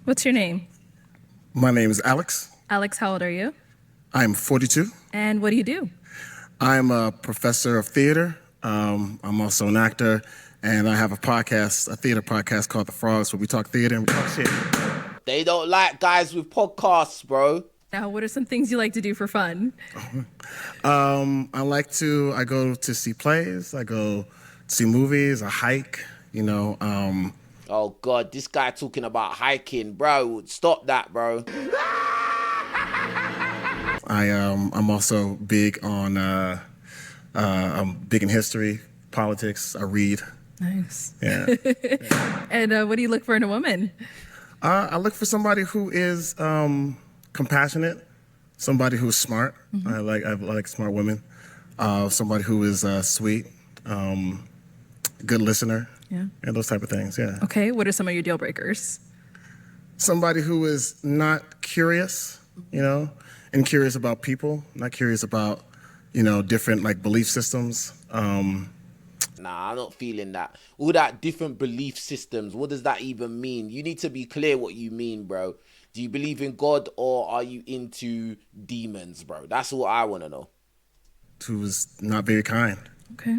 What's your name? My name is Alex. Alex, how old are you? I'm 42. And what do you do? I'm a professor of theater. I'm also an actor, and I have a podcast, a theater podcast called The Frogs, where we talk theater and we talk shit. They don't like guys with podcasts, bro. Now, what are some things you like to do for fun? I go to see plays, I go see movies, I hike, Oh, God, this guy talking about hiking, bro. Stop that, bro. I'm also big on, I'm big in history, politics, I read. Nice. Yeah. And what do you look for in a woman? I look for somebody who is compassionate, somebody who's smart. Mm-hmm. I like smart women. Somebody who is sweet, good listener, and those type of things. Yeah. Okay. What are some of your deal breakers? Somebody who is not curious, and curious about people, not curious about, different like belief systems. Nah, I'm not feeling that. All that different belief systems, what does that even mean? You need to be clear what you mean, bro. Do you believe in God or are you into demons, bro? That's what I want to know. Who is not very kind. Okay.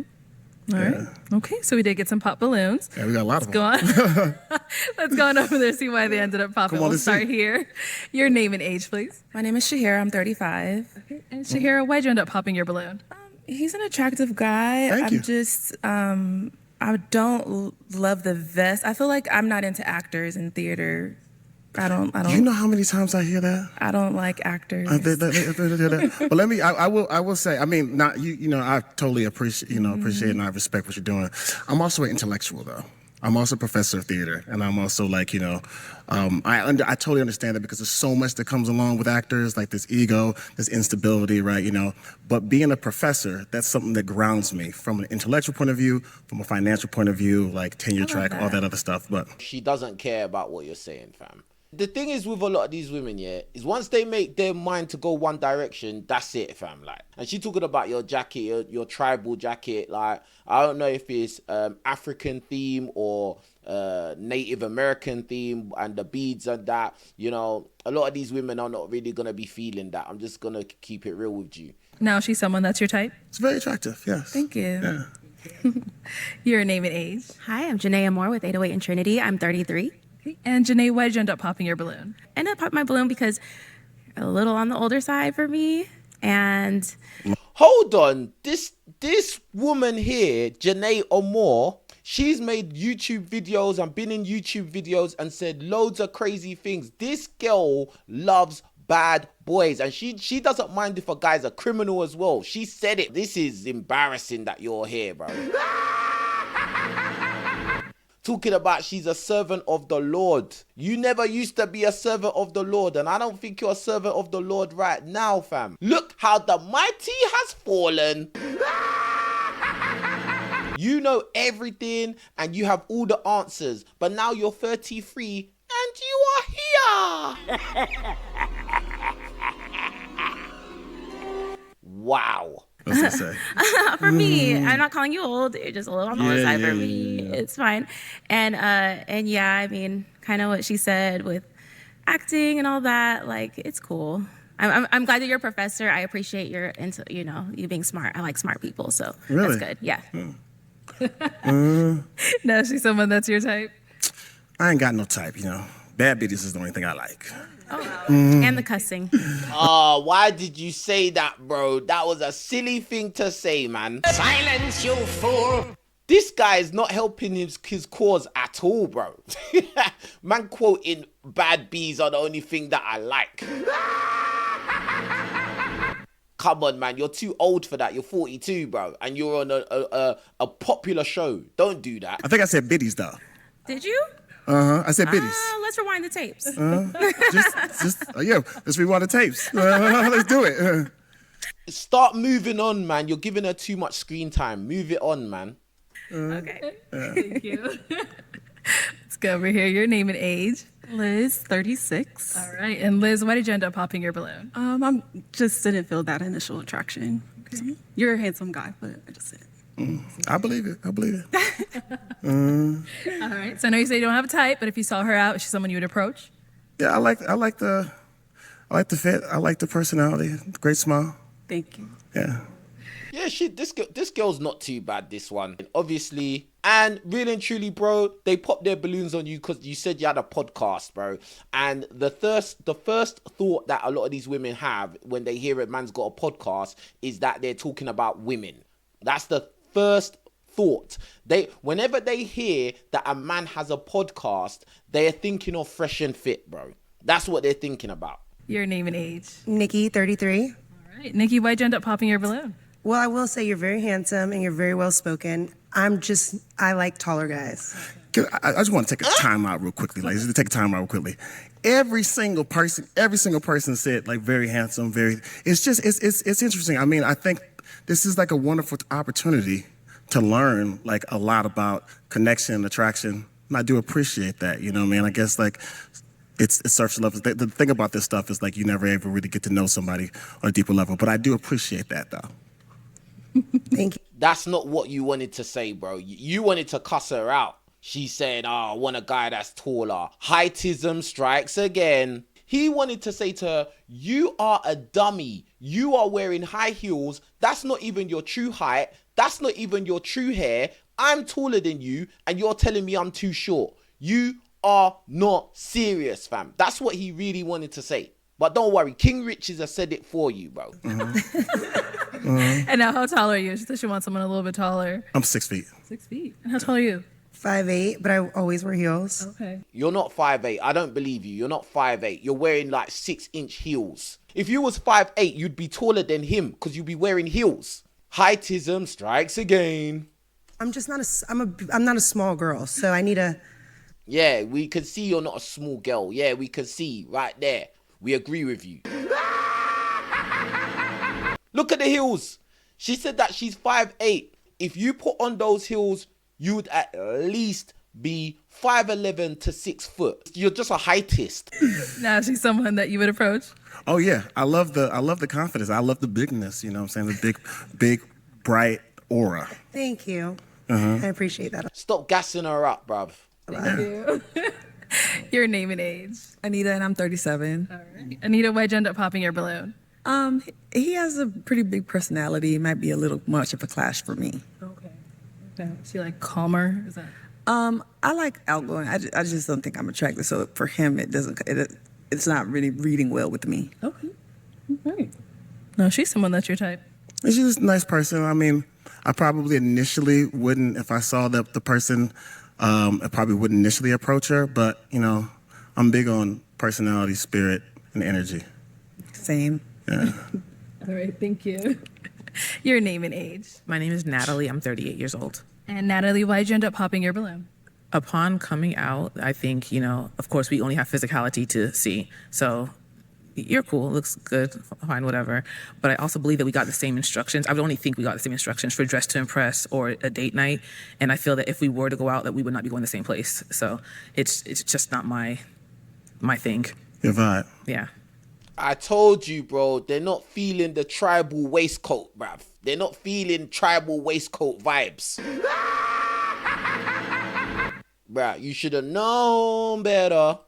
All right. Okay, so we did get some pop balloons. Yeah, we got a lot of them. Let's go on. Let's go on over there, see why they ended up popping. We'll start here. Your name and age, please. My name is Shahira. I'm 35. Okay. And Shahira, why'd you end up popping your balloon? He's an attractive guy. Thank you. I don't love the vest. I feel like I'm not into actors in theater. I don't. You know how many times I hear that? I don't like actors. But I will say, I mean, not you. I totally appreciate, appreciate and I respect what you're doing. I'm also an intellectual, though. I'm also a professor of theater, and I'm also like, I totally understand that because there's so much that comes along with actors, like this ego, this instability, right? But being a professor, that's something that grounds me from an intellectual point of view, from a financial point of view, like tenure track, all that other stuff. But she doesn't care about what you're saying, fam. The thing is with a lot of these women, is once they make their mind to go one direction, that's it, fam. Like, and she talking about your jacket, your tribal jacket. Like, I don't know if it's African theme or Native American theme and the beads and that. A lot of these women are not really gonna be feeling that. I'm just gonna keep it real with you. Now she's someone that's your type? It's very attractive, yes. Thank you. Yeah. Your name and age? Hi, I'm Janaea Moore with 808 in Trinity. I'm 33. And Janae, why did you end up popping your balloon? I ended up popping my balloon because a little on the older side for me. And hold on, this woman here, Janaea Moore, she's made YouTube videos and been in YouTube videos and said loads of crazy things. This girl loves bad boys, and she doesn't mind if a guy's a criminal as well. She said it. This is embarrassing that you're here, bro. Talking about she's a servant of the Lord. You never used to be a servant of the Lord, and I don't think you're a servant of the Lord right now, fam. Look how the mighty has fallen. You know everything, and you have all the answers, but now you're 33, and you are here. Wow. What's that say? For me, I'm not calling you old. You're just a little on the older side for me. Yeah. It's fine. And yeah, I mean, kind of what she said with acting and all that. Like, it's cool. I'm glad that you're a professor. I appreciate your you being smart. I like smart people, so really? That's good. Yeah. Now she's someone that's your type? I ain't got no type, Bad bitches is the only thing I like. Oh, and the cussing. Oh, why did you say that, bro? That was a silly thing to say, man. Silence, you fool! This guy is not helping his cause at all, bro. Man quoting bad bees are the only thing that I like. Come on, man. You're too old for that. You're 42, bro. And you're on a popular show. Don't do that. I think I said biddies, though. Did you? I said biddies. Let's rewind the tapes. Let's rewind the tapes. Let's do it. Start moving on, man. You're giving her too much screen time. Move it on, man. Okay. Thank you. Let's go over here. Your name and age. Liz, 36. All right. And Liz, why did you end up popping your balloon? I just didn't feel that initial attraction. Okay. You're a handsome guy, but I just didn't. I believe it. All right. So I know you say you don't have a type, but if you saw her out, is she someone you would approach? Yeah, I like the fit. I like the personality. Great smile. Thank you. Yeah. Yeah, this girl's not too bad, this one. And obviously, and really and truly, bro, they popped their balloons on you because you said you had a podcast, bro. And the first thought that a lot of these women have when they hear a man's got a podcast is that they're talking about women. That's the first thought. Whenever they hear that a man has a podcast, they're thinking of Fresh and Fit, bro. That's what they're thinking about. Your name and age. Nikki, 33. All right. Nikki, why'd you end up popping your balloon? Well, I will say you're very handsome and you're very well spoken. I like taller guys. I just want to take a time out real quickly, ladies. Just take a time out real quickly. Every single person said like very handsome, very. It's interesting. I mean, I think this is like a wonderful opportunity to learn like a lot about connection, attraction. And I do appreciate that. You know what I mean? I guess like it's surface level. The thing about this stuff is like you never ever really get to know somebody on a deeper level. But I do appreciate that though. Thank you. That's not what you wanted to say, bro. You wanted to cuss her out. She's saying, I want a guy that's taller. Heightism strikes again. He wanted to say to her, you are a dummy. You are wearing high heels. That's not even your true height. That's not even your true hair. I'm taller than you, and you're telling me I'm too short. You are not serious, fam. That's what he really wanted to say. But don't worry, King Richez has said it for you, bro. And now, how tall are you? She said she wants someone a little bit taller. I'm 6 feet. 6 feet. And how tall are you? 5'8", but I always wear heels. Okay. You're not 5'8". I don't believe you. You're not 5'8". You're wearing like 6-inch heels. If you was 5'8", you'd be taller than him because you'd be wearing heels. Heightism strikes again. I'm just not I'm not a small girl, so I need a. Yeah, we can see you're not a small girl. Yeah, we can see right there. We agree with you. Look at the heels. She said that she's 5'8". If you put on those heels, you'd at least be 5'11" to 6 foot. You're just a heightist. Now she's someone that you would approach. Oh yeah, I love the confidence. I love the bigness. You know what I'm saying? The big, bright aura. Thank you. I appreciate that. Stop gassing her up, bruv. Thank you. Your name and age. Anita, and I'm 37. All right. Anita, why'd you end up popping your balloon? He has a pretty big personality. It might be a little much of a clash for me. Okay. Is he like calmer? Is that? I like outgoing. I just don't think I'm attractive. So for him, it's not really reading well with me. Okay. All right. No, she's someone that's your type. She's just a nice person. I mean, I probably initially wouldn't, if I saw the person, I probably wouldn't initially approach her. But, you know, I'm big on personality, spirit, and energy. Same. Yeah. All right. Thank you. Your name and age. My name is Natalie. I'm 38 years old. And Natalie, why'd you end up popping your balloon? Upon coming out, I think, of course, we only have physicality to see. So you're cool, looks good, fine, whatever. But I also believe that we got the same instructions. I would only think we got the same instructions for Dress to Impress or a date night. And I feel that if we were to go out, that we would not be going the same place. So it's just not my thing. Your vibe. Yeah. I told you, bro, they're not feeling the tribal waistcoat, bruv. They're not feeling tribal waistcoat vibes. Bruh, you should have known better.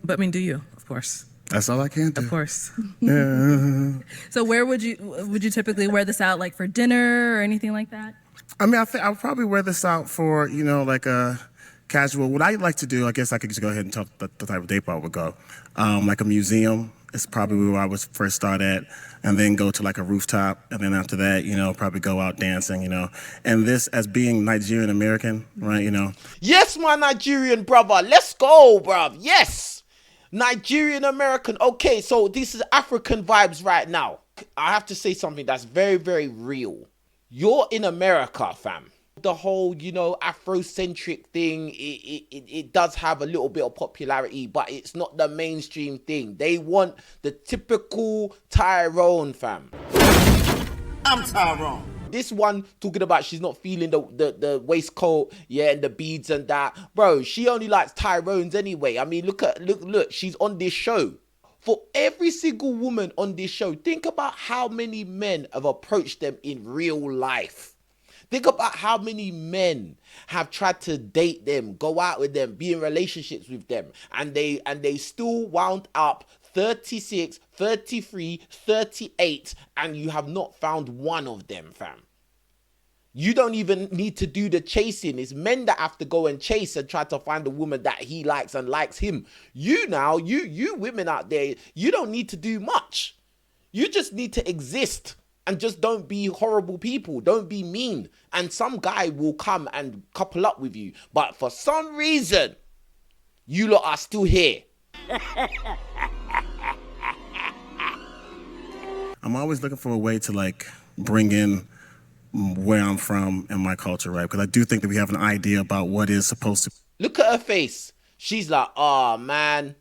But I mean, do you? Of course. That's all I can do. Of course. Yeah. So where would you typically wear this out, like for dinner or anything like that? I mean, I would probably wear this out for, like a casual. What I like to do, I guess I could just go ahead and tell the type of date I would go. Like a museum is probably where I would first start at, and then go to like a rooftop, and then after that, probably go out dancing, And this, as being Nigerian American, right, Yes, my Nigerian brother. Let's go, bruv. Yes. Nigerian American. Okay, so this is African vibes right now. I have to say something that's very, very real. You're in America, fam. The whole, Afrocentric thing, it does have a little bit of popularity, but it's not the mainstream thing. They want the typical Tyrone, fam. I'm Tyrone. This one talking about she's not feeling the waistcoat, and the beads and that. Bro, she only likes Tyrones anyway. I mean, look, she's on this show. For every single woman on this show, think about how many men have approached them in real life. Think about how many men have tried to date them, go out with them, be in relationships with them, and they still wound up 36, 33, 38, and you have not found one of them, fam. You don't even need to do the chasing. It's men that have to go and chase and try to find a woman that he likes and likes him. You women out there, you don't need to do much. You just need to exist and just don't be horrible people. Don't be mean. And some guy will come and couple up with you. But for some reason, you lot are still here. I'm always looking for a way to like bring in where I'm from and my culture, right? Because I do think that we have an idea about what is supposed to. Look at her face. She's like, oh man.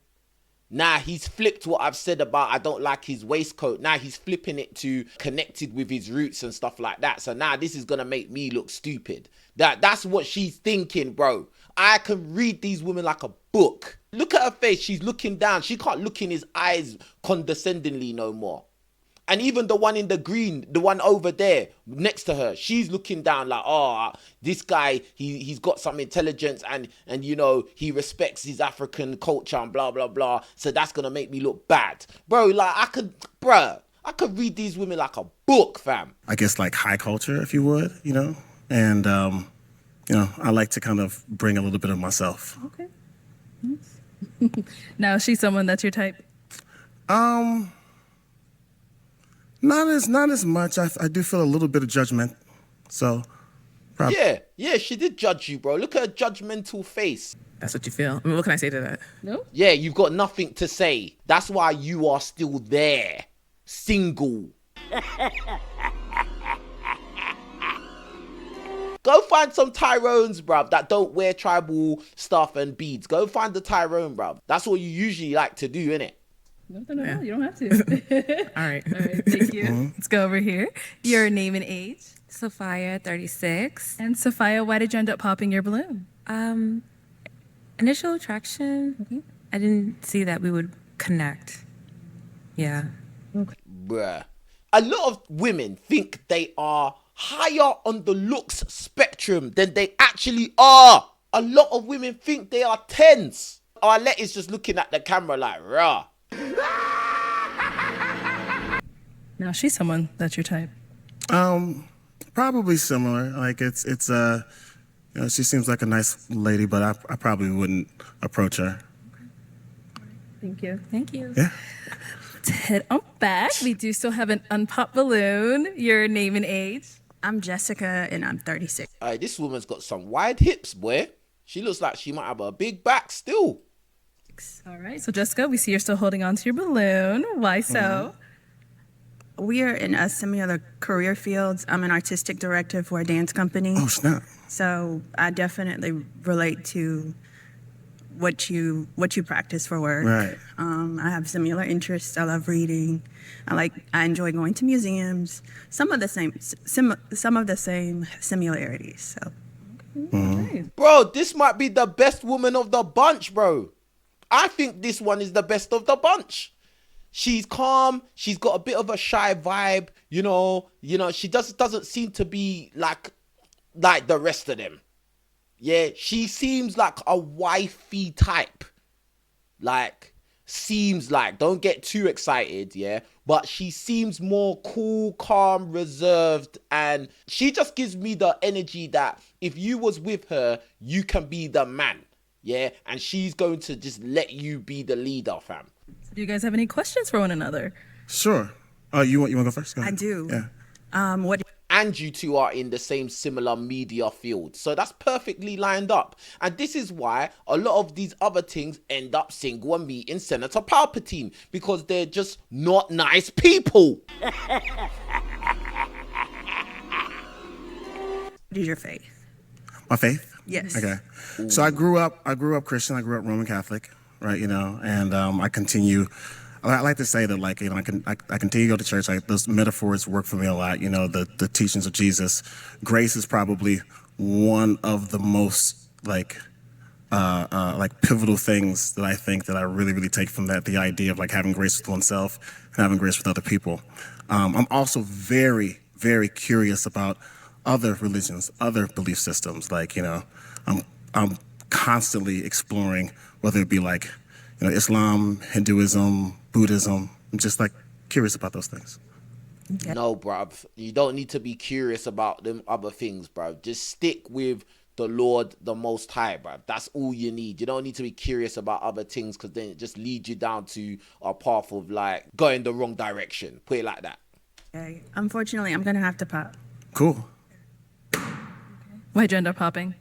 Nah, he's flipped what I've said about I don't like his waistcoat. Now he's flipping it to connected with his roots and stuff like that. So now this is gonna make me look stupid. That's what she's thinking, bro. I can read these women like a book. Look at her face. She's looking down. She can't look in his eyes condescendingly no more. And even the one in the green, the one over there next to her, she's looking down like, oh, this guy, he's got some intelligence and you know, he respects his African culture and blah, blah, blah. So that's going to make me look bad. Bro, like I could read these women like a book, fam. I guess like high culture, if you would, you know? And, you know, I like to kind of bring a little bit of myself. Okay. Now, is she someone that's your type? Not as much. I do feel a little bit of judgment. So, probably. Yeah, she did judge you, bro. Look at her judgmental face. That's what you feel. I mean, what can I say to that? No. Yeah, you've got nothing to say. That's why you are still there. Single. Go find some Tyrones, bruv, that don't wear tribal stuff and beads. Go find the Tyrone, bruv. That's what you usually like to do, innit? No, you don't have to. All right. All right, thank you. Let's go over here. Your name and age. Sophia, 36. And Sophia, why did you end up popping your balloon? Initial attraction. Okay. I didn't see that we would connect. Yeah. Okay. Bruh. A lot of women think they are higher on the looks spectrum than they actually are. A lot of women think they are 10s. Arlette is just looking at the camera like, rah. Now, she's someone that's your type. Probably similar. Like it's you know, she seems like a nice lady, but I probably wouldn't approach her. Thank you. Thank you. Yeah. Let's head on back. We do still have an unpopped balloon. Your name and age. I'm Jessica, and I'm 36. Hey, this woman's got some wide hips, boy. She looks like she might have a big back still. All right. So, Jessica, we see you're still holding on to your balloon. Why so? We are in a similar career fields. I'm an artistic director for a dance company. Oh, snap. So I definitely relate to what you practice for work. Right. I have similar interests. I love reading. I enjoy going to museums. Some of the same similarities. So. Okay. Bro, this might be the best woman of the bunch, bro. I think this one is the best of the bunch. She's calm. She's got a bit of a shy vibe. You know, she doesn't seem to be like the rest of them. Yeah, she seems like a wifey type. Don't get too excited, yeah? But she seems more cool, calm, reserved, and she just gives me the energy that if you was with her, you can be the man, yeah? And she's going to just let you be the leader, fam. Do you guys have any questions for one another? Sure. Oh, you want to go first? Go ahead. I do. Yeah. And you two are in the same similar media field. So that's perfectly lined up. And this is why a lot of these other things end up single and meeting Senator Palpatine, because they're just not nice people. What is your faith? My faith? Yes. Okay. So I grew up Christian. I grew up Roman Catholic, right? You know, and I like to say that, like, you know, I continue to go to church. Like, those metaphors work for me a lot. You know, the teachings of Jesus. Grace is probably one of the most like pivotal things that I think that I really, really take from that. The idea of like having grace with oneself and having grace with other people. I'm also very, very curious about other religions, other belief systems. Like, you know, I'm constantly exploring, whether it be like, you know, Islam, Hinduism, Buddhism. I'm just like curious about those things. No, bruv. You don't need to be curious about them other things, bruv. Just stick with the Lord, the Most High, bruv. That's all you need. You don't need to be curious about other things, because then it just leads you down to a path of like going the wrong direction. Put it like that. Okay. Unfortunately, I'm gonna have to pop. Cool. Why'd you end up popping?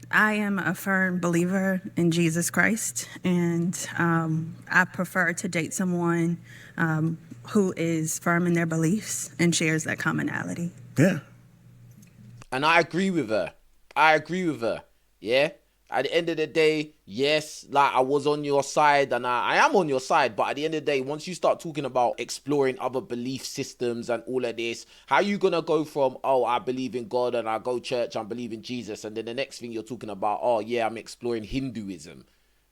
I am a firm believer in Jesus Christ, and I prefer to date someone who is firm in their beliefs and shares that commonality. Yeah. And I agree with her. Yeah. At the end of the day, yes, like I was on your side, and I am on your side. But at the end of the day, once you start talking about exploring other belief systems and all of this, how are you going to go from, oh, I believe in God and I go church, I believe in Jesus, and then the next thing you're talking about, oh, yeah, I'm exploring Hinduism.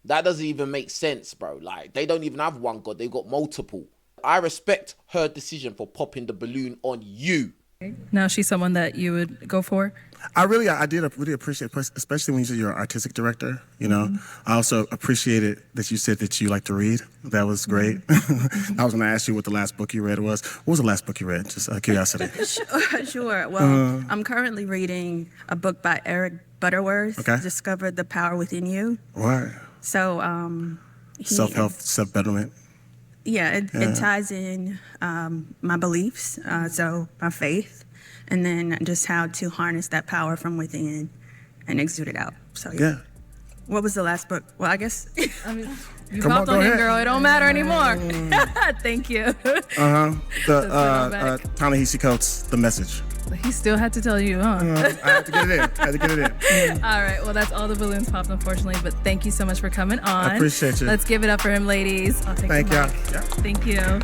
That doesn't even make sense, bro. Like, they don't even have one God. They've got multiple. I respect her decision for popping the balloon on you. Now she's someone that you would go for? I did really appreciate, especially when you said you're an artistic director, you know. I also appreciated that you said that you like to read. That was great. I was going to ask you what the last book you read was. What was the last book you read? Just out of curiosity. Sure. Well, I'm currently reading a book by Eric Butterworth, Discover the Power Within You. What? So, self-help, self-betterment. Yeah, it ties in my beliefs, so my faith, and then just how to harness that power from within and exude it out. So yeah. What was the last book? Well, I guess. I mean, you popped on him, girl. It don't matter anymore. Thank you. Ta-Nehisi Coates, The Message. He still had to tell you, huh? I had to get it in. All right. Well, that's all the balloons popped, unfortunately. But thank you so much for coming on. I appreciate you. Let's give it up for him, ladies. I'll take Thank y'all. Thank you.